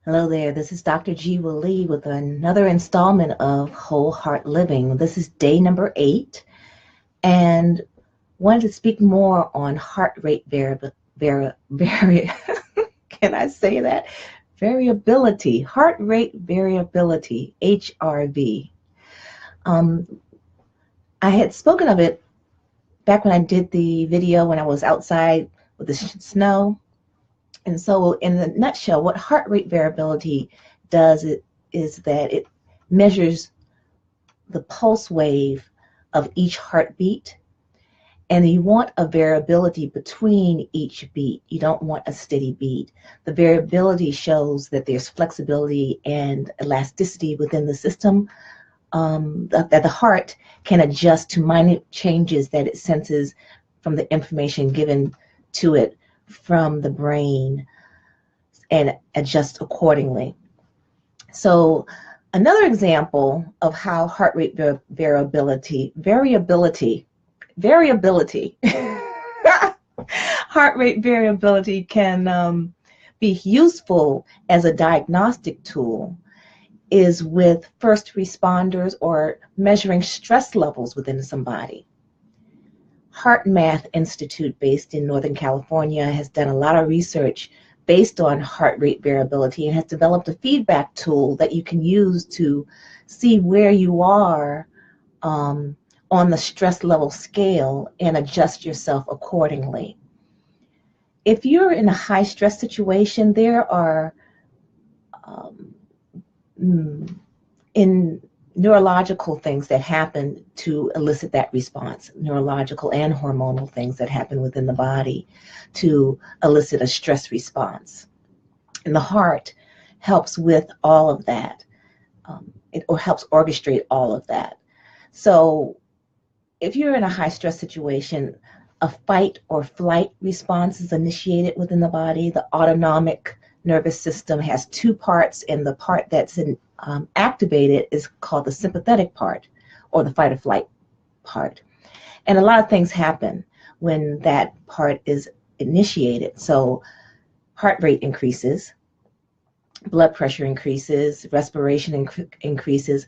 Hello there, this is Dr. Jewa Lea with another installment of Whole Heart Living. This is day number 8, and wanted to speak more on heart rate can I say that? Variability, heart rate variability, HRV. Um, I had spoken of it back when I did the video when I was outside with the snow. And so in a nutshell, what heart rate variability does is that it measures the pulse wave of each heartbeat, and you want a variability between each beat. You don't want a steady beat. The variability shows that there's flexibility and elasticity within the system, that the heart can adjust to minute changes that it senses from the information given to it from the brain and adjust accordingly. So another example of how heart rate variability, heart rate variability can be useful as a diagnostic tool is with first responders or measuring stress levels within somebody. HeartMath Institute, based in Northern California, has done a lot of research based on heart rate variability and has developed a feedback tool that you can use to see where you are on the stress level scale and adjust yourself accordingly. If you're in a high stress situation, there are in neurological things that happen to elicit that response, neurological and hormonal things that happen within the body to elicit a stress response. And the heart helps with all of that. It helps orchestrate all of that. So if you're in a high stress situation, a fight or flight response is initiated within the body. The autonomic nervous system has two parts, and the part that's activated is called the sympathetic part, or the fight or flight part. And a lot of things happen when that part is initiated. So heart rate increases, blood pressure increases, respiration increases,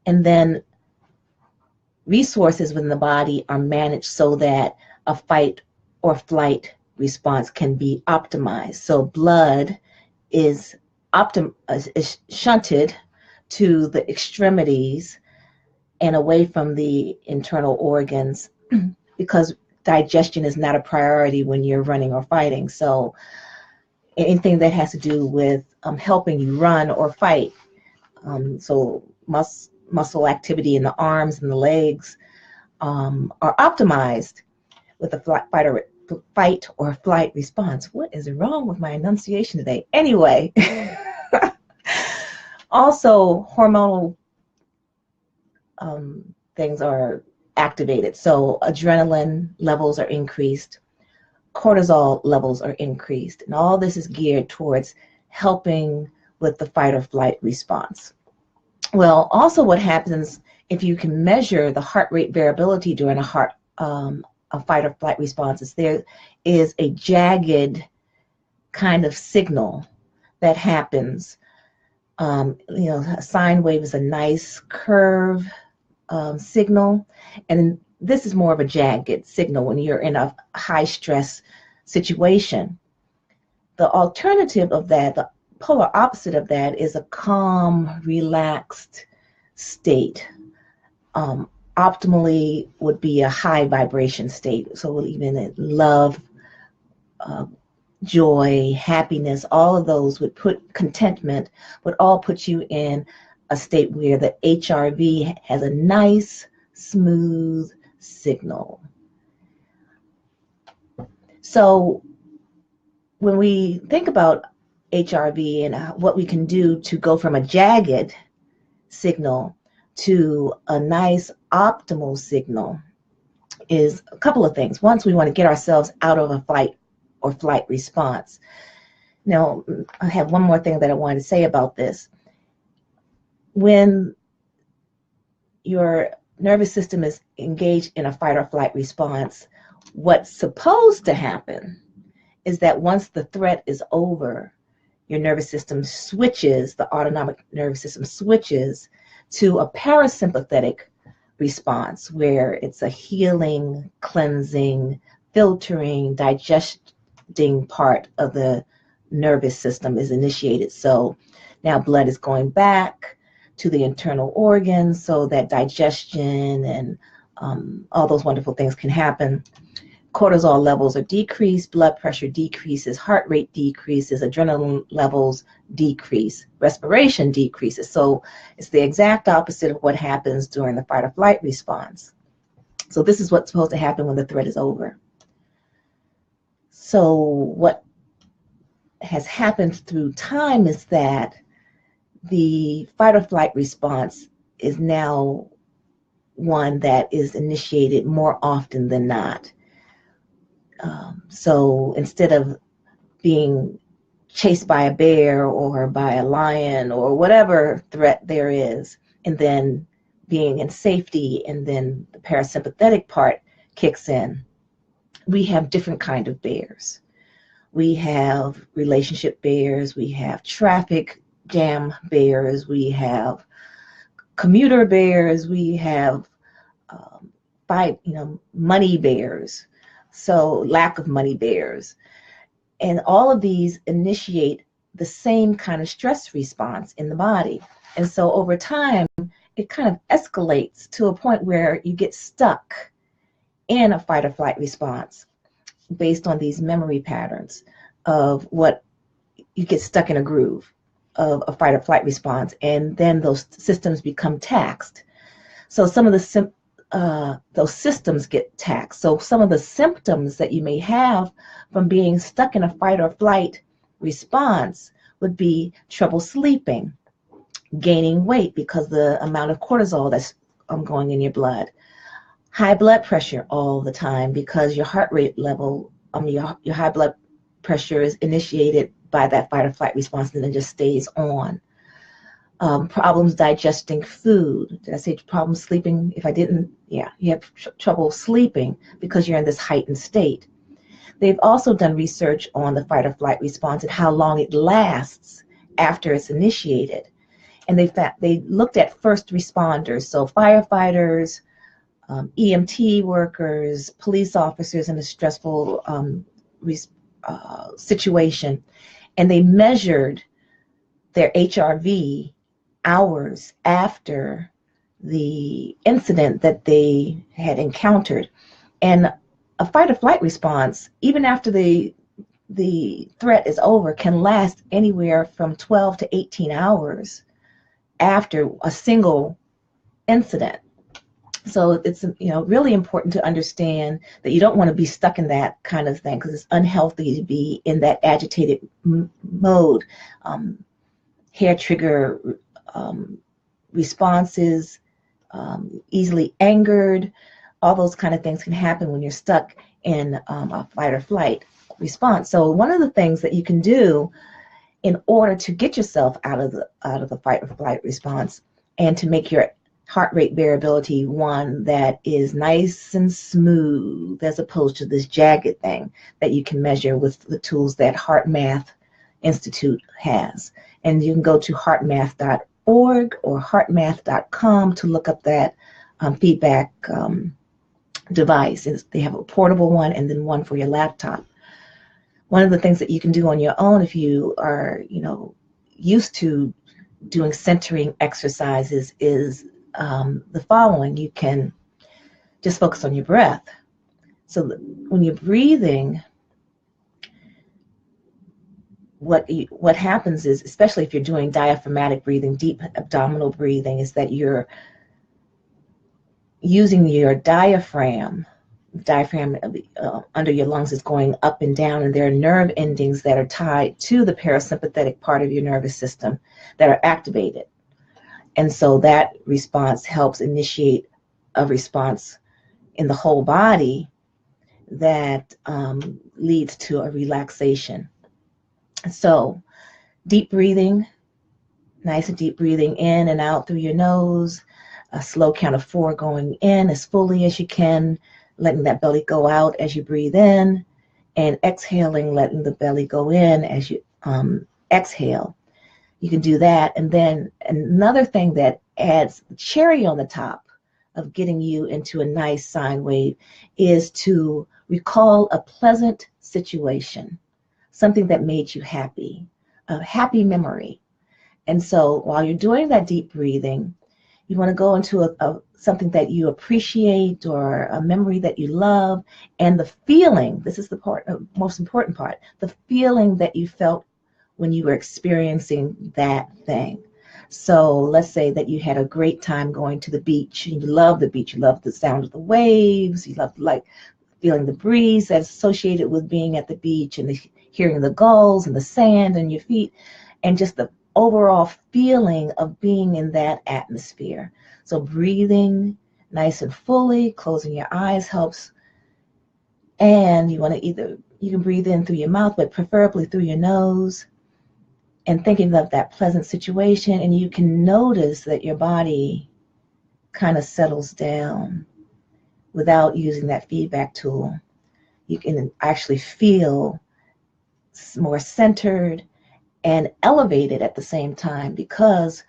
and then resources within the body are managed so that a fight or flight response can be optimized. So blood is shunted to the extremities and away from the internal organs because digestion is not a priority when you're running or fighting. So anything that has to do with helping you run or fight, so muscle activity in the arms and the legs are optimized with a fight or flight response. What is wrong with my enunciation today? Anyway, also hormonal things are activated. So adrenaline levels are increased, cortisol levels are increased, and all this is geared towards helping with the fight or flight response. Well, also what happens if you can measure the heart rate variability during a fight or flight response is there is a jagged kind of signal that happens. A sine wave is a nice curve signal, and this is more of a jagged signal when you're in a high stress situation. The alternative of that, the polar opposite of that, is a calm, relaxed state. Optimally would be a high vibration state. So even love, joy, happiness, all of those would contentment would all put you in a state where the HRV has a nice, smooth signal. So when we think about HRV and what we can do to go from a jagged signal to a nice optimal signal is a couple of things. Once we want to get ourselves out of a fight or flight response. Now, I have one more thing that I wanted to say about this. When your nervous system is engaged in a fight or flight response, what's supposed to happen is that once the threat is over, your nervous system switches, the autonomic nervous system switches to a parasympathetic response where it's a healing, cleansing, filtering, digesting part of the nervous system is initiated. So now blood is going back to the internal organs so that digestion and all those wonderful things can happen. Cortisol levels are decreased, blood pressure decreases, heart rate decreases, adrenaline levels decrease, respiration decreases. So it's the exact opposite of what happens during the fight or flight response. So this is what's supposed to happen when the threat is over. So what has happened through time is that the fight or flight response is now one that is initiated more often than not. So instead of being chased by a bear or by a lion or whatever threat there is, and then being in safety, and then the parasympathetic part kicks in, we have different kind of bears. We have relationship bears, we have traffic jam bears, we have commuter bears, we have money bears, so lack of money bears. And all of these initiate the same kind of stress response in the body. And so over time, it kind of escalates to a point where you get stuck in a fight or flight response based on these memory patterns of what you get stuck in a groove of a fight or flight response, and then those systems become taxed. So some of those systems get taxed. So some of the symptoms that you may have from being stuck in a fight or flight response would be trouble sleeping, gaining weight because the amount of cortisol that's going in your blood, high blood pressure all the time because your heart rate level, your high blood pressure is initiated by that fight or flight response and then just stays on. Problems digesting food. Did I say problems sleeping? If I didn't, yeah, you have trouble sleeping because you're in this heightened state. They've also done research on the fight or flight response and how long it lasts after it's initiated. And they looked at first responders, so firefighters, EMT workers, police officers in a stressful situation, and they measured their HRV hours after the incident that they had encountered. And a fight or flight response, even after the threat is over, can last anywhere from 12 to 18 hours after a single incident. So it's really important to understand that you don't want to be stuck in that kind of thing because it's unhealthy to be in that agitated mode. Hair trigger responses, easily angered, all those kind of things can happen when you're stuck in a fight or flight response. So one of the things that you can do in order to get yourself out of the fight or flight response and to make your heart rate variability one that is nice and smooth as opposed to this jagged thing that you can measure with the tools that HeartMath Institute has. And you can go to heartmath.org or heartmath.com to look up that feedback device. They have a portable one and then one for your laptop. One of the things that you can do on your own if you are, used to doing centering exercises is the following. You can just focus on your breath. So when you're breathing, what happens is, especially if you're doing diaphragmatic breathing, deep abdominal breathing, is that you're using your diaphragm under your lungs is going up and down, and there are nerve endings that are tied to the parasympathetic part of your nervous system that are activated. And so that response helps initiate a response in the whole body that leads to a relaxation. So deep breathing, nice and deep breathing in and out through your nose, a slow count of 4 going in as fully as you can, letting that belly go out as you breathe in, and exhaling, letting the belly go in as you exhale. You can do that. And then another thing that adds the cherry on the top of getting you into a nice sine wave is to recall a pleasant situation, something that made you happy, a happy memory. And so while you're doing that deep breathing, you want to go into something that you appreciate or a memory that you love, and the feeling, this is the most important part, the feeling that you felt when you were experiencing that thing. So let's say that you had a great time going to the beach, and you love the beach, you love the sound of the waves, you love like feeling the breeze that's associated with being at the beach, and hearing the gulls and the sand on your feet, and just the overall feeling of being in that atmosphere. So breathing nice and fully, closing your eyes helps. And you want to you can breathe in through your mouth, but preferably through your nose, and thinking of that pleasant situation. And you can notice that your body kind of settles down without using that feedback tool. You can actually feel more centered and elevated at the same time, because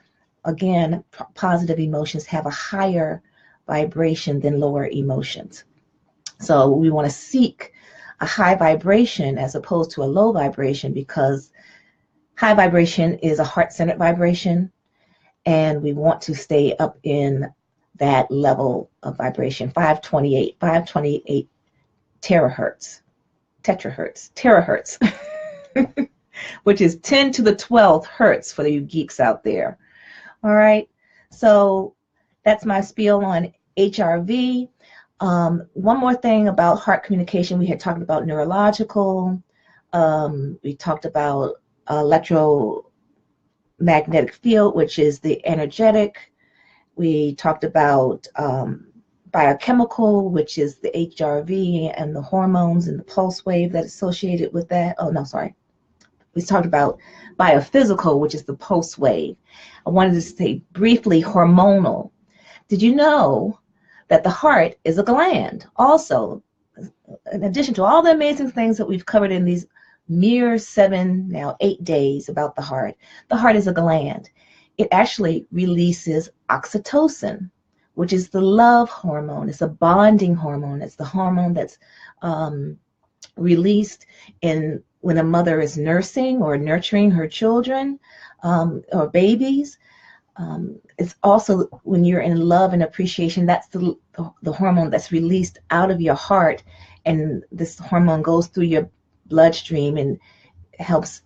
again, positive emotions have a higher vibration than lower emotions. So we want to seek a high vibration as opposed to a low vibration, because high vibration is a heart-centered vibration, and we want to stay up in that level of vibration, 528 terahertz, which is 10 to the 12th hertz for you geeks out there. All right, so that's my spiel on HRV. One more thing about heart communication. We had talked about neurological. We talked about electromagnetic field, which is the energetic. We talked about biochemical, which is the HRV and the hormones and the pulse wave that's associated with that. Oh, no, sorry. We talked about biophysical, which is the pulse wave. I wanted to say briefly hormonal. Did you know that the heart is a gland? Also, in addition to all the amazing things that we've covered in these mere 8 days about the heart is a gland. It actually releases oxytocin, which is the love hormone. It's a bonding hormone. It's the hormone that's released when a mother is nursing or nurturing her children or babies. It's also when you're in love and appreciation, that's the hormone that's released out of your heart, and this hormone goes through your bloodstream and helps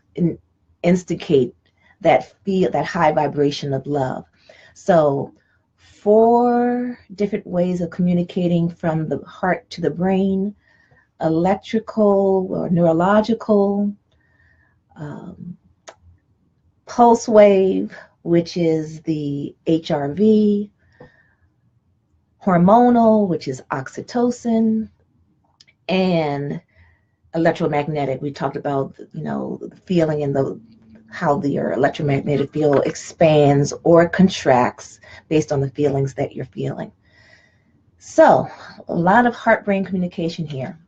instigate that high vibration of love. So 4 different ways of communicating from the heart to the brain: electrical or neurological, pulse wave, which is the HRV, hormonal, which is oxytocin, and electromagnetic. We talked about, the feeling and how your electromagnetic field expands or contracts based on the feelings that you're feeling. So a lot of heart-brain communication here.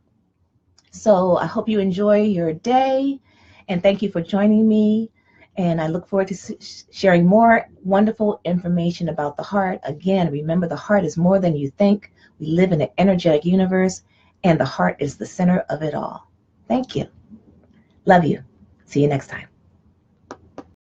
So I hope you enjoy your day, and thank you for joining me. And I look forward to sharing more wonderful information about the heart. Again, remember, the heart is more than you think. We live in an energetic universe, and the heart is the center of it all. Thank you. Love you. See you next time.